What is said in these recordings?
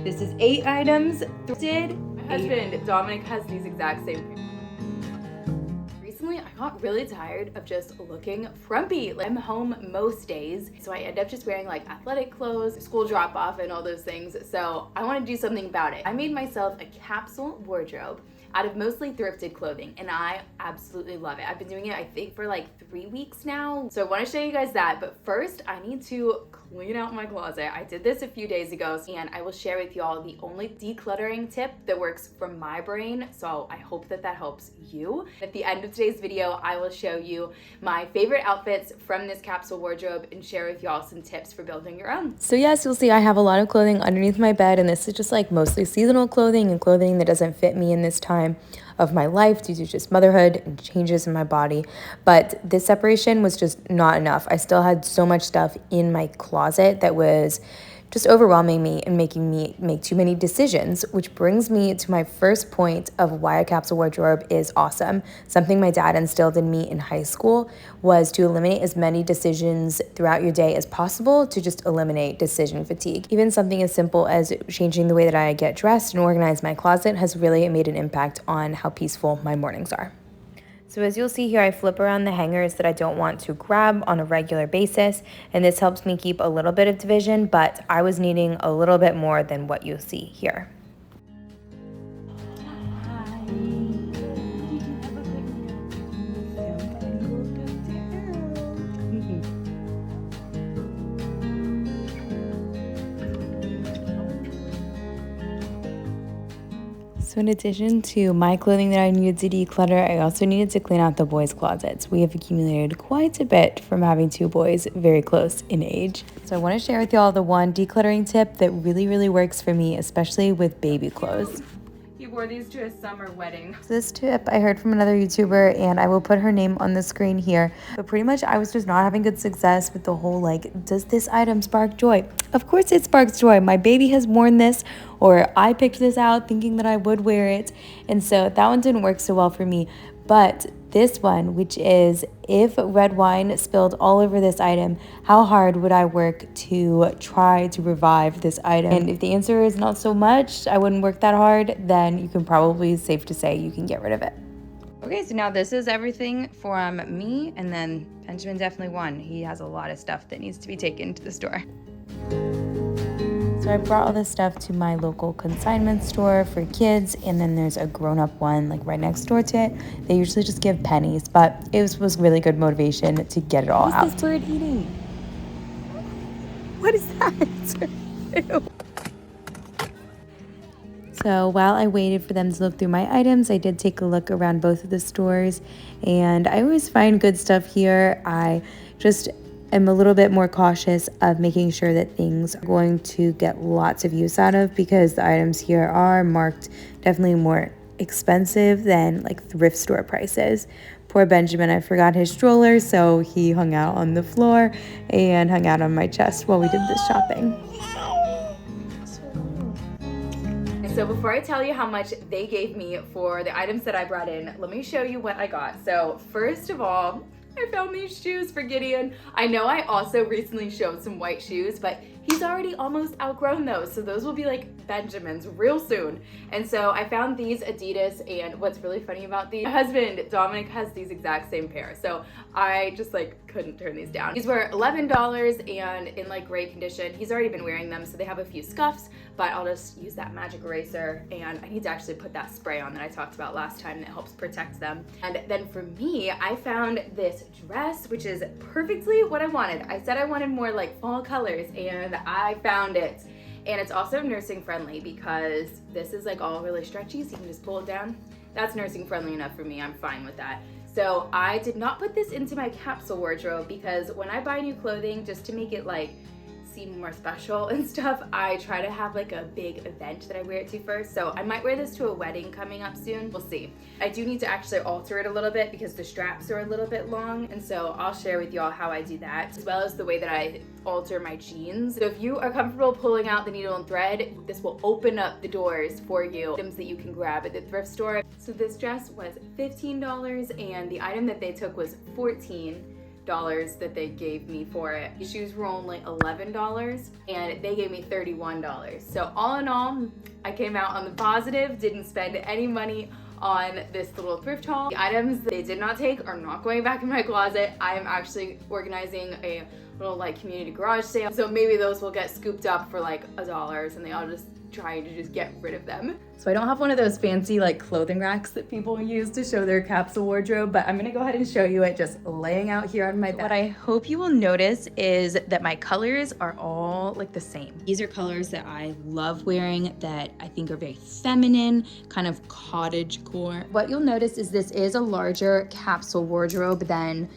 This is 8 items thrifted. My husband, Dominic, has these exact same pairs. Recently, I got really tired of just looking frumpy. I'm home most days, so I end up just wearing like athletic clothes, school drop off, and all those things. So I want to do something about it. I made myself a capsule wardrobe out of mostly thrifted clothing, and I absolutely love it. I've been doing it, I think, for like 3 weeks now. So I want to show you guys that, but first I need to clean out my closet. I did this a few days ago, and I will share with y'all the only decluttering tip that works from my brain. So I hope that that helps you. At the end of today's video, I will show you my favorite outfits from this capsule wardrobe and share with y'all some tips for building your own. So yes, you'll see I have a lot of clothing underneath my bed, and this is just like mostly seasonal clothing and clothing that doesn't fit me in this time of my life due to just motherhood and changes in my body. But this separation was just not enough. I still had so much stuff in my closet that was just overwhelming me and making me make too many decisions, which brings me to my first point of why a capsule wardrobe is awesome. Something my dad instilled in me in high school was to eliminate as many decisions throughout your day as possible to just eliminate decision fatigue. Even something as simple as changing the way that I get dressed and organize my closet has really made an impact on how peaceful my mornings are. So as you'll see here, I flip around the hangers that I don't want to grab on a regular basis, and this helps me keep a little bit of division, but I was needing a little bit more than what you see here. So in addition to my clothing that I needed to declutter, I also needed to clean out the boys' closets. We have accumulated quite a bit from having 2 boys very close in age. So I want to share with y'all the one decluttering tip that really works for me, especially with baby clothes. He wore these to a summer wedding. So this tip I heard from another YouTuber, and I will put her name on the screen here. But pretty much I was just not having good success with the whole like, does this item spark joy? Of course it sparks joy. My baby has worn this, or I picked this out thinking that I would wear it. And so that one didn't work so well for me. But this one, which is, if red wine spilled all over this item, how hard would I work to try to revive this item? And if the answer is not so much, I wouldn't work that hard, then you can probably, safe to say, you can get rid of it. Okay, so now this is everything from me, and then Benjamin definitely won. He has a lot of stuff that needs to be taken to the store. So I brought all this stuff to my local consignment store for kids, and then there's a grown-up one like right next door to it. They usually just give pennies, but it was really good motivation to get it all out. What is this bird eating? What is that? Ew. So while I waited for them to look through my items, I did take a look around both of the stores, and I always find good stuff here. I just am a little bit more cautious of making sure that things are going to get lots of use out of, because the items here are marked definitely more expensive than like thrift store prices. Poor Benjamin, I forgot his stroller, so he hung out on the floor and hung out on my chest while we did this shopping. So before I tell you how much they gave me for the items that I brought in, let me show you what I got. So first of all, I found these shoes for Gideon. I know I also recently showed some white shoes, but he's already almost outgrown those. So those will be like Benjamin's real soon. And so I found these Adidas, and what's really funny about these, my husband, Dominic, has these exact same pair. So I just like couldn't turn these down. These were $11 and in like great condition. He's already been wearing them, so they have a few scuffs, but I'll just use that magic eraser, and I need to actually put that spray on that I talked about last time that helps protect them. And then for me, I found this dress, which is perfectly what I wanted. I said I wanted more like fall colors, and I found it. And it's also nursing friendly because this is like all really stretchy, so you can just pull it down. That's nursing friendly enough for me. I'm fine with that. So I did not put this into my capsule wardrobe because when I buy new clothing, just to make it like seem more special and stuff, I try to have like a big event that I wear it to first. So I might wear this to a wedding coming up soon. We'll see. I do need to actually alter it a little bit because the straps are a little bit long, and so I'll share with y'all how I do that, as well as the way that I alter my jeans. So if you are comfortable pulling out the needle and thread, this will open up the doors for you, items that you can grab at the thrift store. So this dress was $15 and the item that they took was $14. that they gave me for it. These shoes were only $11 and they gave me $31. So all in all, I came out on the positive, didn't spend any money on this little thrift haul. The items they did not take are not going back in my closet. I am actually organizing a little like community garage sale. So maybe those will get scooped up for like $1 and I'll just try to just get rid of them. So I don't have one of those fancy like clothing racks that people use to show their capsule wardrobe, but I'm gonna go ahead and show you it just laying out here on my bed. What I hope you will notice is that my colors are all like the same. These are colors that I love wearing that I think are very feminine, kind of cottage core. What you'll notice is this is a larger capsule wardrobe than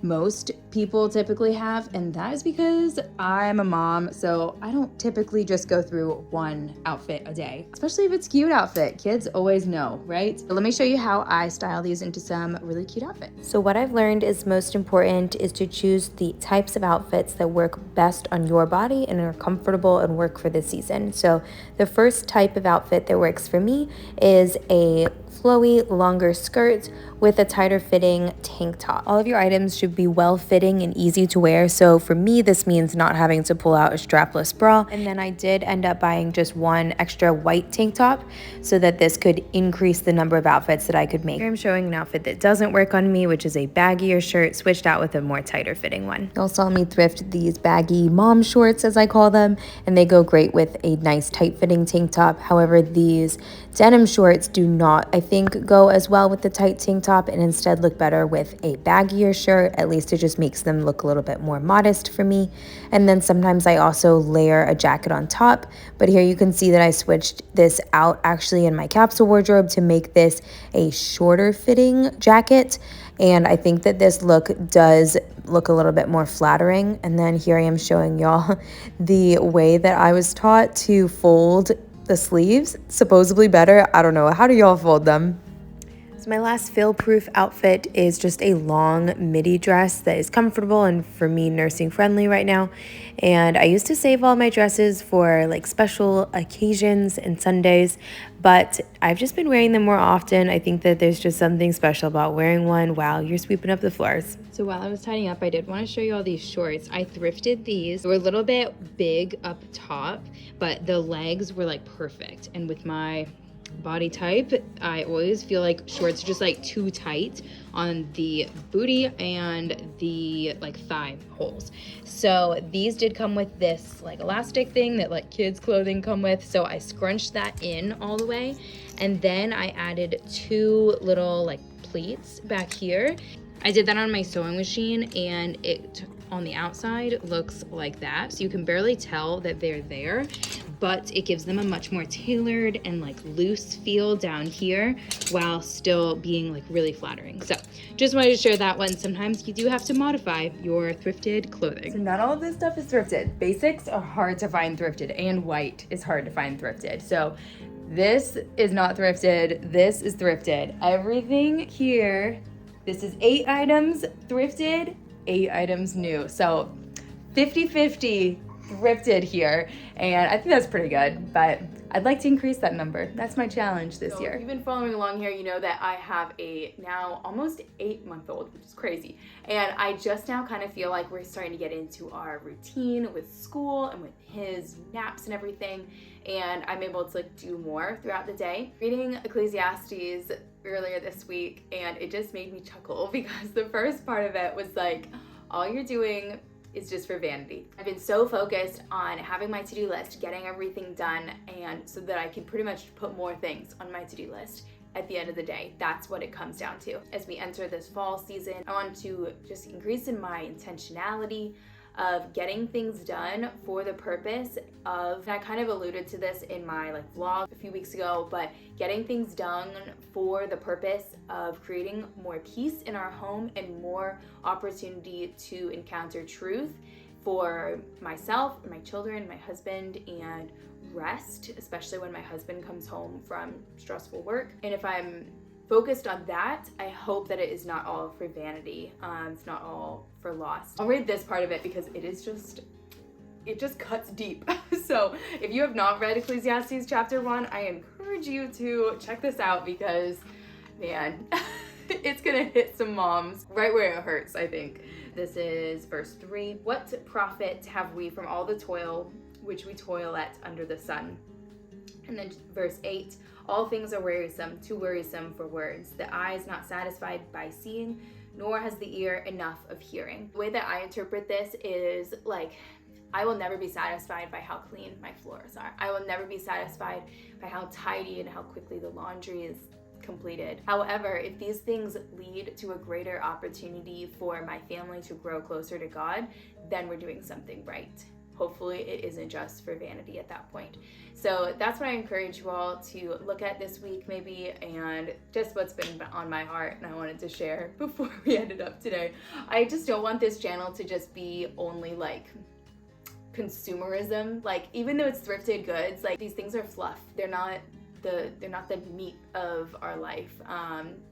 most people typically have, and that is because I'm a mom, so I don't typically just go through one outfit a day, especially if it's a cute outfit. Kids always know, right? So let me show you how I style these into some really cute outfits. So what I've learned is most important is to choose the types of outfits that work best on your body and are comfortable and work for the season. So the first type of outfit that works for me is a flowy, longer skirt with a tighter fitting tank top. All of your items should be well fitting and easy to wear. So for me, this means not having to pull out a strapless bra. And then I did end up buying just one extra white tank top so that this could increase the number of outfits that I could make. Here I'm showing an outfit that doesn't work on me, which is a baggier shirt switched out with a more tighter fitting one. Y'all saw me thrift these baggy mom shorts, as I call them, and they go great with a nice tight fitting tank top. However, these denim shorts do not, I think, go as well with the tight tank top and instead look better with a baggier shirt. At least it just makes them look a little bit more modest for me. And then sometimes I also layer a jacket on top, but here you can see that I switched this out actually in my capsule wardrobe to make this a shorter fitting jacket. And I think that this look does look a little bit more flattering. And then here I am showing y'all the way that I was taught to fold the sleeves, supposedly better. I don't know. How do y'all fold them? So my last fail-proof outfit is just a long midi dress that is comfortable and for me nursing friendly right now. And I used to save all my dresses for like special occasions and Sundays, but I've just been wearing them more often. I think that there's just something special about wearing one while you're sweeping up the floors. So while I was tidying up, I did want to show you all these shorts. I thrifted these. They were a little bit big up top, but the legs were like perfect. And with my body type, I always feel like shorts are just like too tight on the booty and the like thigh holes. So these did come with this like elastic thing that like kids clothing come with. So I scrunched that in all the way. And then I added two little like pleats back here. I did that on my sewing machine and it on the outside looks like that. So you can barely tell that they're there, but it gives them a much more tailored and like loose feel down here while still being like really flattering. So just wanted to share that one. Sometimes you do have to modify your thrifted clothing. So not all of this stuff is thrifted. Basics are hard to find thrifted and white is hard to find thrifted. So this is not thrifted. This is thrifted. Everything here, this is 8 items thrifted, 8 items new. So 50-50 thrifted here, and I think that's pretty good, but I'd like to increase that number. That's my challenge this year. If you've been following along here, you know that I have a now almost 8-month-old, which is crazy. And I just now kind of feel like we're starting to get into our routine with school and with his naps and everything. And I'm able to like do more throughout the day. Reading Ecclesiastes earlier this week, and it just made me chuckle because the first part of it was like, all you're doing is just for vanity. I've been so focused on having my to-do list, getting everything done, and so that I can pretty much put more things on my to-do list at the end of the day. That's what it comes down to. As we enter this fall season, I want to just increase in my intentionality of getting things done for the purpose of, and I kind of alluded to this in my like vlog a few weeks ago, but getting things done for the purpose of creating more peace in our home and more opportunity to encounter truth for myself, my children, my husband, and rest, especially when my husband comes home from stressful work. And if I'm focused on that, I hope that it is not all for vanity. It's not all for loss. I'll read this part of it because it just cuts deep. So if you have not read Ecclesiastes chapter 1, I encourage you to check this out because, man, it's gonna hit some moms right where it hurts, I think. This is verse 3. What profit have we from all the toil which we toil at under the sun? And then verse 8, all things are wearisome, too wearisome for words. The eye is not satisfied by seeing, nor has the ear enough of hearing. The way that I interpret this is like, I will never be satisfied by how clean my floors are. I will never be satisfied by how tidy and how quickly the laundry is completed. However, if these things lead to a greater opportunity for my family to grow closer to God, then we're doing something right. Hopefully it isn't just for vanity at that point. So that's what I encourage you all to look at this week maybe, and just what's been on my heart and I wanted to share before we ended up today. I just don't want this channel to just be only like consumerism. Like, even though it's thrifted goods, like these things are fluff. They're not the meat of our life.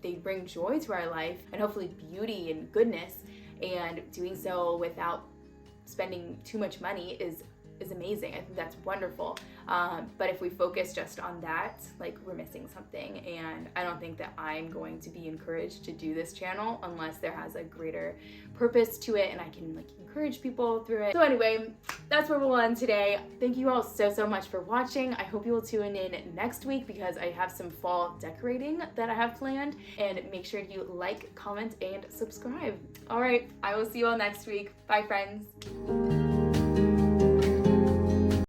They bring joy to our life and hopefully beauty and goodness, and doing so without spending too much money is amazing. I think that's wonderful. But if we focus just on that, like, we're missing something. And I don't think that I'm going to be encouraged to do this channel unless there has a greater purpose to it and I can like encourage people through it. So anyway, that's where we'll end today. Thank you all so much for watching. I hope you will tune in next week because I have some fall decorating that I have planned. And make sure you like, comment, and subscribe. All right, I will see you all next week. Bye, friends.